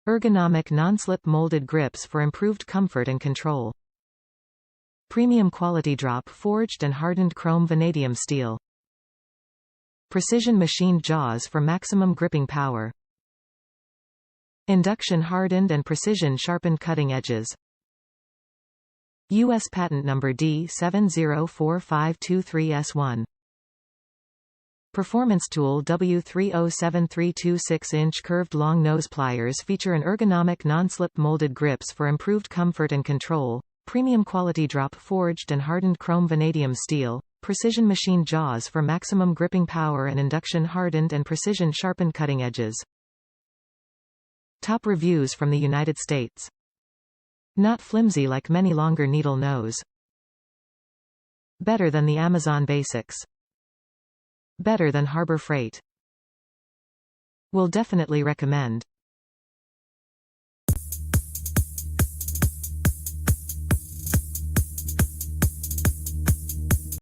Ergonomic non-slip molded grips for improved comfort and control. Premium quality drop forged and hardened chrome vanadium steel. Precision machined jaws for maximum gripping power. Induction hardened and precision sharpened cutting edges. U.S. Patent Number D704523S1. Performance Tool W30732 6-inch curved long nose pliers feature an ergonomic non-slip molded grips for improved comfort and control, premium quality drop forged and hardened chrome vanadium steel, precision machined jaws for maximum gripping power and induction hardened and precision sharpened cutting edges. Top reviews from the United States. Not flimsy like many longer needle nose. Better than the Amazon Basics. Better than Harbor Freight. Will definitely recommend.